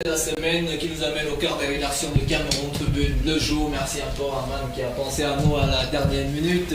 La semaine qui nous amène au cœur des rédactions de Cameroun Tribune le jour. Merci encore à Man qui a pensé à nous à la dernière minute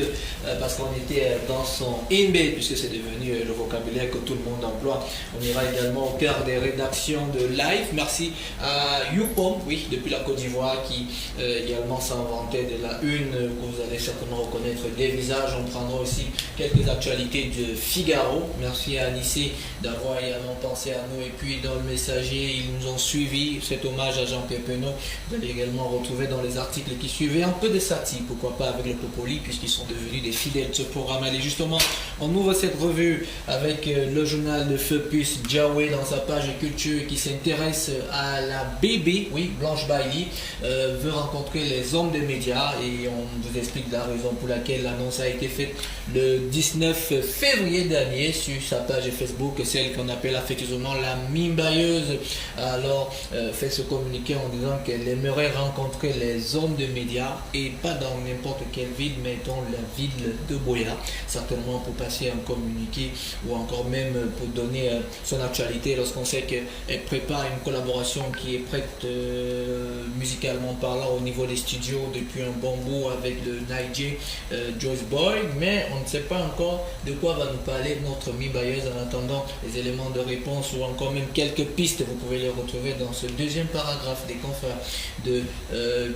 parce qu'on était dans son in-bed puisque c'est devenu le vocabulaire que tout le monde emploie. On ira également au cœur des rédactions de Live. Merci à Youpom, oui, depuis la Côte d'Ivoire qui également s'inventait de la une que vous allez certainement reconnaître des visages. On prendra aussi quelques actualités de Figaro. Merci à Anissé d'avoir également pensé à nous et puis dans le messager ils nous ont suivi, cet hommage à Jean-Pierre Penaud. Vous allez également retrouver dans les articles qui suivaient un peu de satire, pourquoi pas avec le Popoli, puisqu'ils sont devenus des fidèles de ce programme. Allez, justement, on ouvre cette revue avec le journal de Fepus Diawé dans sa page culture qui s'intéresse à la bébé, oui, Blanche Bailly, veut rencontrer les hommes des médias et on vous explique la raison pour laquelle l'annonce a été faite le 19 février dernier sur sa page Facebook, celle qu'on appelle affectueusement la mimbailleuse. Alors, fait se communiquer en disant qu'elle aimerait rencontrer les hommes de médias et pas dans n'importe quelle ville, mais dans la ville de Boya, certainement pour passer un communiqué ou encore même pour donner son actualité lorsqu'on sait qu'elle prépare une collaboration qui est prête musicalement parlant au niveau des studios depuis un bon bout avec le Niger Joyce Boy, mais on ne sait pas encore de quoi va nous parler notre mi-bailleuse. En attendant les éléments de réponse ou encore même quelques pistes, vous pouvez les retrouver dans ce deuxième paragraphe des confrères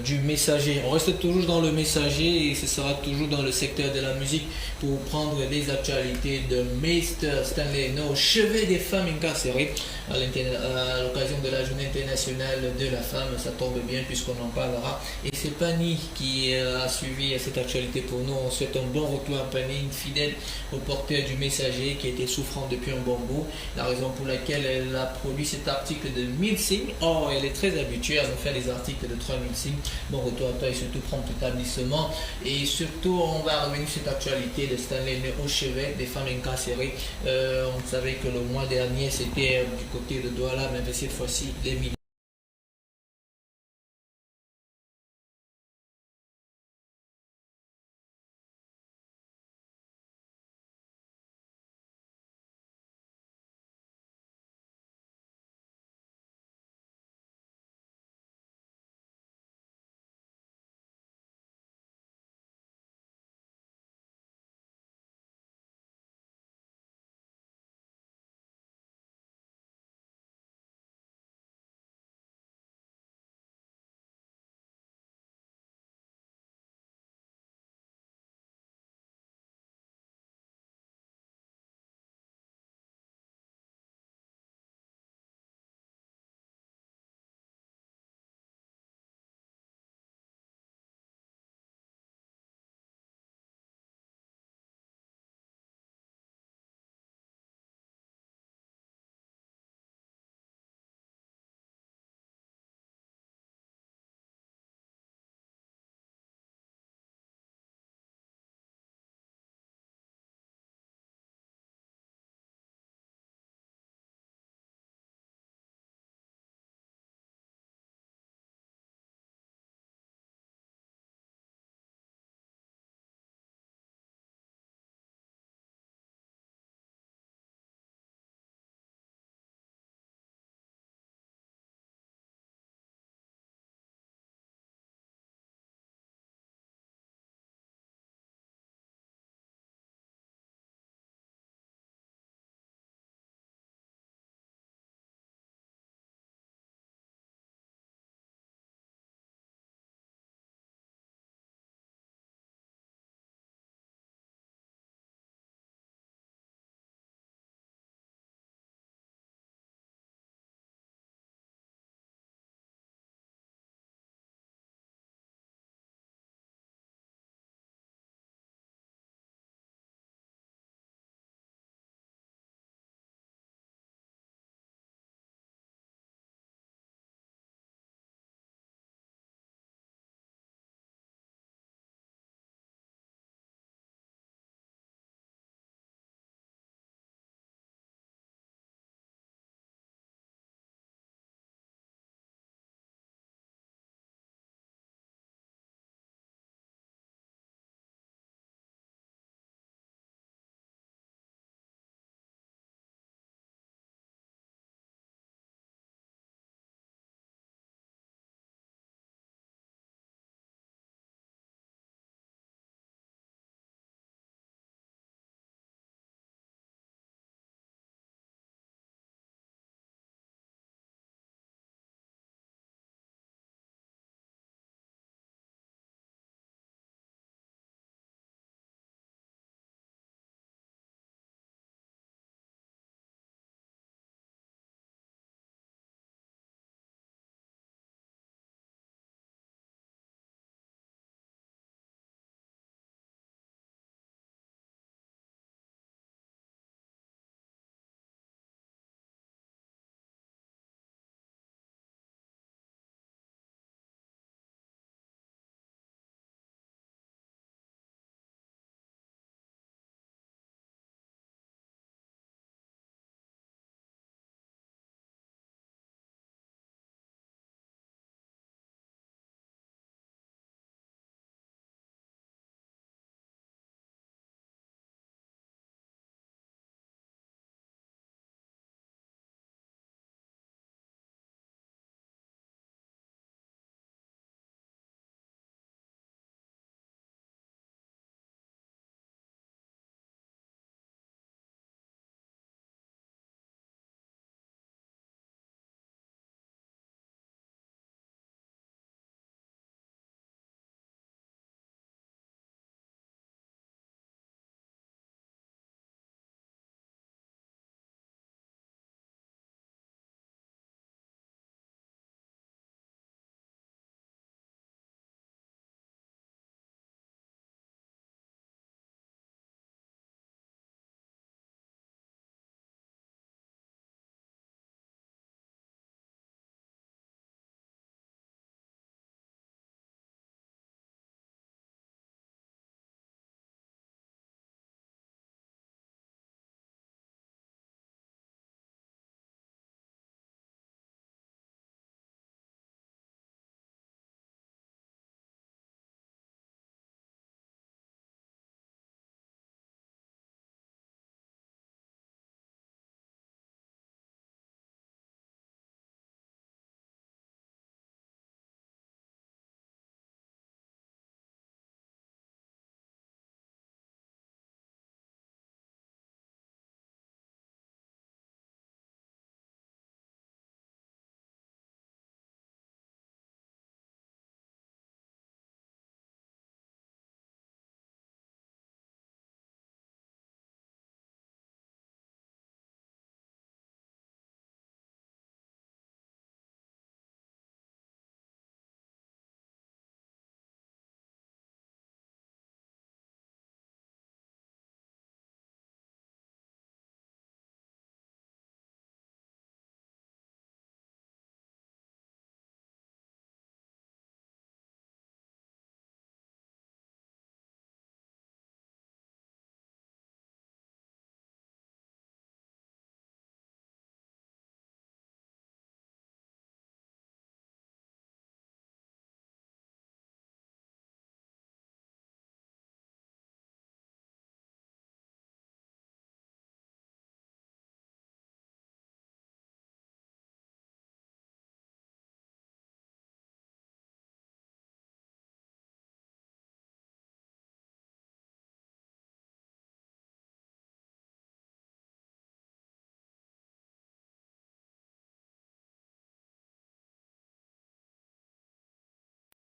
du Messager. On reste toujours dans le Messager et ce sera toujours dans le secteur de la musique pour prendre les actualités de Mr. Stanley No, chevet des femmes incarcérées à l'occasion de la journée internationale de la femme. Ça tombe bien puisqu'on en parlera et c'est Pani qui a suivi cette actualité pour nous. On souhaite un bon retour à Pani, une fidèle reporter du Messager qui était souffrante depuis un bon bout, la raison pour laquelle elle a produit cet article de 1000 signes. Or, elle est très habituée à nous faire des articles de 3000 signes. Bon retour à toi et surtout prompt établissement. Et surtout, on va revenir sur cette actualité de Stanley au chevet des femmes incarcérées. On savait que le mois dernier, c'était du côté de Douala, mais cette fois-ci, les milliers.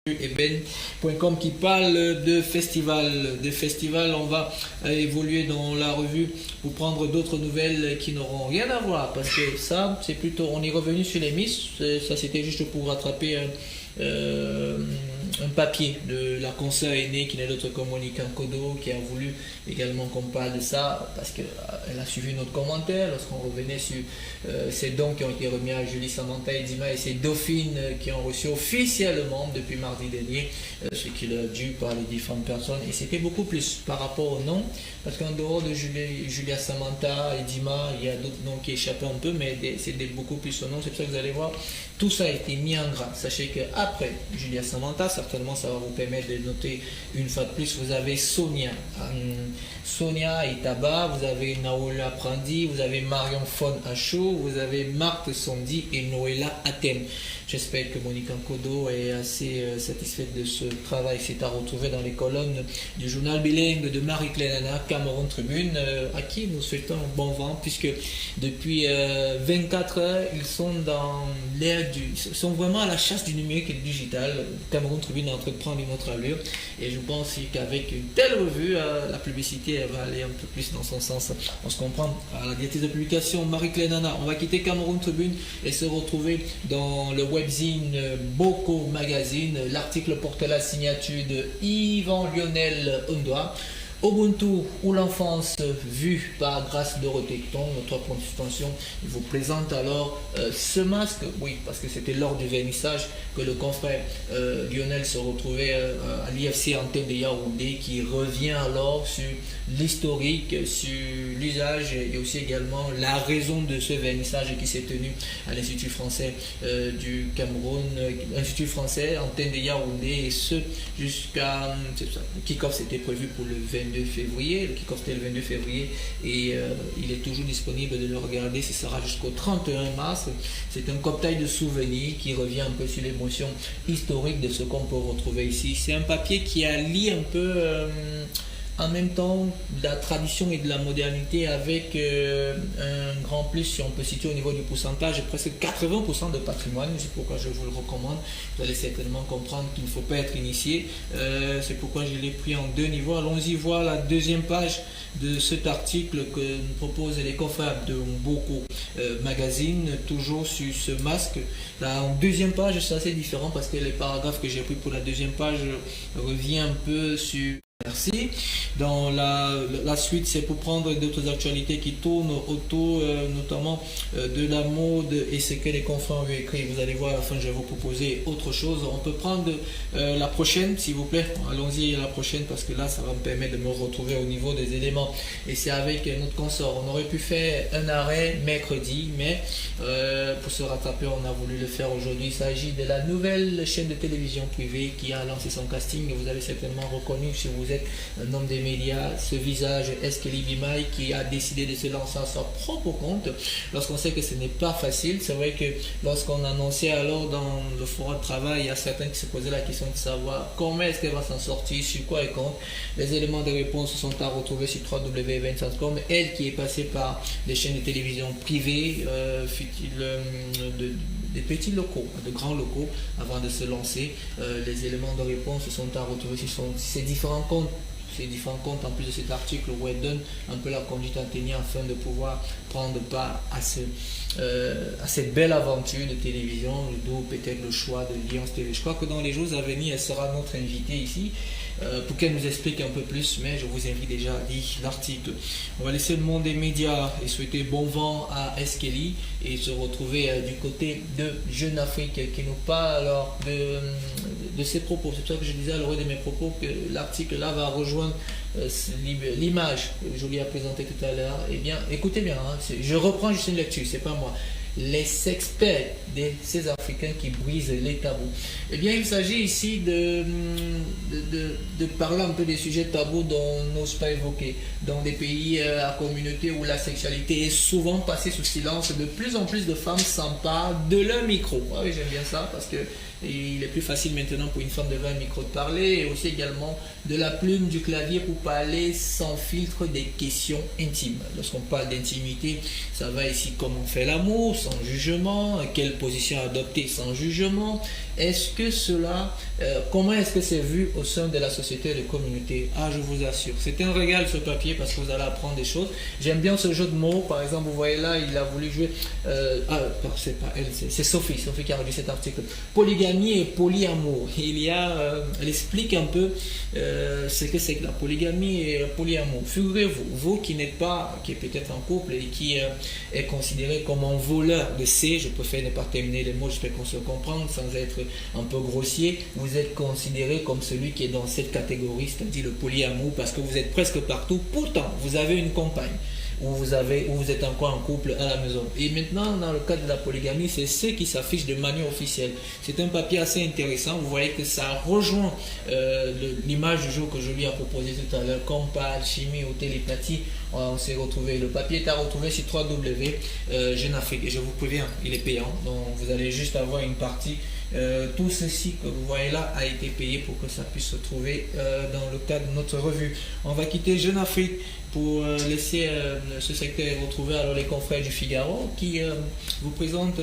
eben.com qui parle de festival. Des festivals, on va évoluer dans la revue pour prendre d'autres nouvelles qui n'auront rien à voir parce que ça, c'est plutôt, on est revenu sur les Miss, ça c'était juste pour rattraper un papier de la consoeur aînée qui n'est d'autre que Monica Kodo qui a voulu également qu'on parle de ça parce qu'elle a suivi notre commentaire lorsqu'on revenait sur ces dons qui ont été remis à Julie Samantha Edima et ces dauphines qui ont reçu officiellement depuis mardi dernier ce qui leur est dû par les différentes personnes et c'était beaucoup plus par rapport au nom parce qu'en dehors de Julia Samantha Edima il y a d'autres noms qui échappent un peu mais c'est beaucoup plus au nom, c'est pour ça que vous allez voir tout ça a été mis en gras. Sachez qu'après Julia Samantha, certainement ça va vous permettre de noter une fois de plus, vous avez Sonia Itaba, vous avez Naola Prandi, vous avez Marion Fon Achou, vous avez Marthe Sondi et Noëlla Atem. J'espère que Monica Kodo est assez satisfaite de ce travail. C'est à retrouver dans les colonnes du journal bilingue de Marie-Claire Nana, Cameroun Tribune, à qui nous souhaitons un bon vent puisque depuis 24 heures, ils sont dans l'ère ils sont vraiment à la chasse du numérique et du digital. Cameroun Tribune est en train de prendre une autre allure et je pense qu'avec une telle revue, la publicité elle va aller un peu plus dans son sens. On se comprend à la directrice de publication Marie-Claire Nana. On va quitter Cameroun Tribune et se retrouver dans le webzine Boko Magazine. L'article porte la signature de Yvan Lionel Ondoa. Ubuntu ou l'enfance vue par Grâce Dorothée Tongue, notre point de suspension, il vous présente alors ce masque, oui, parce que c'était lors du vernissage que le confrère Lionel se retrouvait à l'IFC Antenne de Yaoundé, qui revient alors sur l'historique, sur l'usage et aussi également la raison de ce vernissage qui s'est tenu à l'Institut français du Cameroun, Institut français Antenne de Yaoundé, et ce jusqu'à, le kick-off c'était prévu pour le 22 février, le kick-off c'était le 22 février et il est toujours disponible de le regarder, ce sera jusqu'au 31 mars. C'est un cocktail de souvenirs qui revient un peu sur l'émotion historique de ce qu'on peut retrouver ici. C'est un papier qui allie un peu en même temps de la tradition et de la modernité avec un grand plus, si on peut situer au niveau du pourcentage, presque 80% de patrimoine. C'est pourquoi je vous le recommande. Vous allez certainement comprendre qu'il ne faut pas être initié. C'est pourquoi je l'ai pris en deux niveaux. Allons-y voir la deuxième page de cet article que nous proposent les confrères de Boko Magazine, toujours sur ce masque. Là, en deuxième page, c'est assez différent parce que les paragraphes que j'ai pris pour la deuxième page reviennent un peu sur... Merci. Dans la suite, c'est pour prendre d'autres actualités qui tournent autour notamment de la mode et ce que les confrères ont écrit. Vous allez voir, à la fin, je vais vous proposer autre chose. On peut prendre la prochaine, s'il vous plaît. Allons-y à la prochaine parce que là, ça va me permettre de me retrouver au niveau des éléments. Et c'est avec notre consort. On aurait pu faire un arrêt mercredi, mais pour se rattraper, on a voulu le faire aujourd'hui. Il s'agit de la nouvelle chaîne de télévision privée qui a lancé son casting. Vous avez certainement reconnu, si vous êtes un homme des médias, ce visage Eskeli Bimaï qui a décidé de se lancer à son propre compte lorsqu'on sait que ce n'est pas facile. C'est vrai que lorsqu'on annonçait alors dans le forum de travail, il y a certains qui se posaient la question de savoir comment est-ce qu'elle va s'en sortir, sur quoi elle compte. Les éléments de réponse sont à retrouver sur www.events.com. Elle qui est passée par des chaînes de télévision privées, des petits locaux, de grands locaux, avant de se lancer. Les éléments de réponse sont à retrouver sur ces différents comptes. Ces différents comptes en plus de cet article où elle donne un peu la conduite à tenir afin de pouvoir prendre part à cette belle aventure de télévision, d'où peut-être le choix de Lions TV. Je crois que dans les jours à venir, elle sera notre invitée ici pour qu'elle nous explique un peu plus, mais je vous invite déjà à lire l'article. On va laisser le monde des médias et souhaiter bon vent à Eskeli et se retrouver du côté de Jeune Afrique qui nous parle alors de ses propos. C'est pour ça que je disais à l'oreille de mes propos que l'article là va rejoindre l'image que Julie a présentée tout à l'heure. Eh bien, écoutez bien, hein, je reprends juste une lecture, c'est pas moi. Les experts de ces Africains qui brisent les tabous. Eh bien, il s'agit ici de parler un peu des sujets tabous dont on n'ose pas évoquer. Dans des pays à communauté où la sexualité est souvent passée sous silence, de plus en plus de femmes s'emparent de leur micro. Ah oui, j'aime bien ça parce que il est plus facile maintenant pour une femme de 20 micros de parler, et aussi également de la plume, du clavier pour parler sans filtre des questions intimes. Lorsqu'on parle d'intimité, ça va ici comment on fait l'amour, sans jugement, quelle position adopter sans jugement. Est-ce que cela, comment est-ce que c'est vu au sein de la société et de communauté? Ah, je vous assure, c'est un régal ce papier parce que vous allez apprendre des choses. J'aime bien ce jeu de mots, par exemple, vous voyez là, il a voulu jouer, c'est pas elle, c'est Sophie qui a rédigé cet article. Polygamie et polyamour. Elle explique un peu ce que c'est que la polygamie et le polyamour. Figurez-vous, vous qui n'êtes pas, qui est peut-être en couple et qui est considéré comme un voleur de C, je préfère ne pas terminer les mots, j'espère qu'on se comprend sans être un peu grossier, vous êtes considéré comme celui qui est dans cette catégorie, c'est-à-dire le polyamour, parce que vous êtes presque partout. Pourtant, vous avez une compagne, ou vous êtes encore en couple à la maison. Et maintenant, dans le cas de la polygamie, c'est ce qui s'affiche de manière officielle. C'est un papier assez intéressant. Vous voyez que ça rejoint l'image du jour que je lui ai proposé tout à l'heure, comme par alchimie ou télépathie. On s'est retrouvé. Le papier est à retrouver sur www. Jeune Afrique. Et je vous préviens, il est payant. Donc, vous allez juste avoir une partie. Tout ceci que vous voyez là a été payé pour que ça puisse se trouver dans le cadre de notre revue. On va quitter Jeune Afrique pour laisser ce secteur et retrouver alors les confrères du Figaro qui vous présentent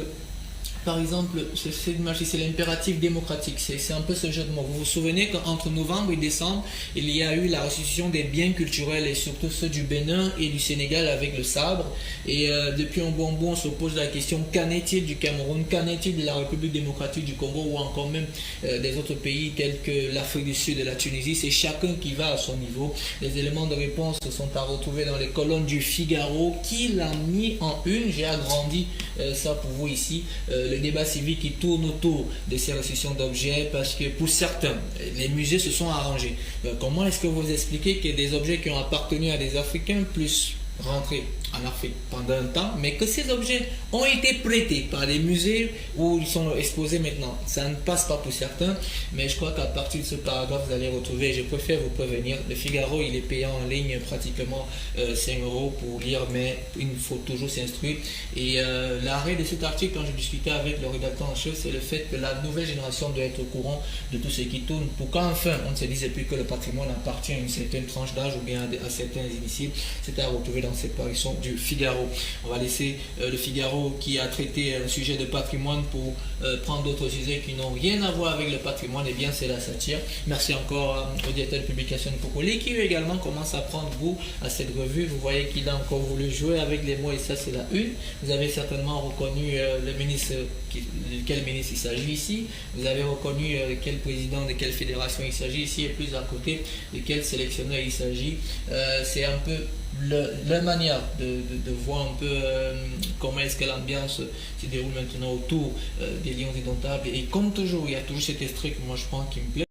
par exemple, c'est l'impératif démocratique, c'est un peu ce jeu de mots. Vous vous souvenez qu'entre novembre et décembre, il y a eu la restitution des biens culturels et surtout ceux du Bénin et du Sénégal avec le sabre. Et depuis un bon bout, on se pose la question, qu'en est-il du Cameroun, qu'en est-il de la République démocratique du Congo ou encore même des autres pays tels que l'Afrique du Sud et la Tunisie? C'est chacun qui va à son niveau. Les éléments de réponse sont à retrouver dans les colonnes du Figaro qui l'a mis en une. J'ai agrandi ça pour vous ici. Le débat civique qui tourne autour de ces restitutions d'objets parce que pour certains, les musées se sont arrangés. Comment est-ce que vous expliquez que des objets qui ont appartenu à des Africains puissent rentrer en Afrique pendant un temps, mais que ces objets ont été prêtés par des musées où ils sont exposés maintenant? Ça ne passe pas pour certains, mais je crois qu'à partir de ce paragraphe, vous allez retrouver, je préfère vous prévenir, le Figaro, il est payant en ligne pratiquement 5 € pour lire, mais il faut toujours s'instruire. Et l'arrêt de cet article, quand je discutais avec le rédacteur en chef, c'est le fait que la nouvelle génération doit être au courant de tout ce qui tourne, pour qu'enfin, on ne se dise plus que le patrimoine appartient à une certaine tranche d'âge ou bien à certains initiés. C'est à retrouver dans cette parution du Figaro. On va laisser le Figaro qui a traité un sujet de patrimoine pour prendre d'autres sujets qui n'ont rien à voir avec le patrimoine. Et bien c'est la satire. Merci encore au directeur de publication de Pokoli qui également commence à prendre goût à cette revue. Vous voyez qu'il a encore voulu jouer avec les mots et ça c'est la une. Vous avez certainement reconnu le ministre, de quel ministre il s'agit ici. Vous avez reconnu quel président de quelle fédération il s'agit ici et plus à côté de quel sélectionneur il s'agit. C'est un peu la manière de voir un peu comment est-ce que l'ambiance se déroule maintenant autour des Lions indomptables. Et comme toujours, il y a toujours cet extrait que moi je prends qui me plaît.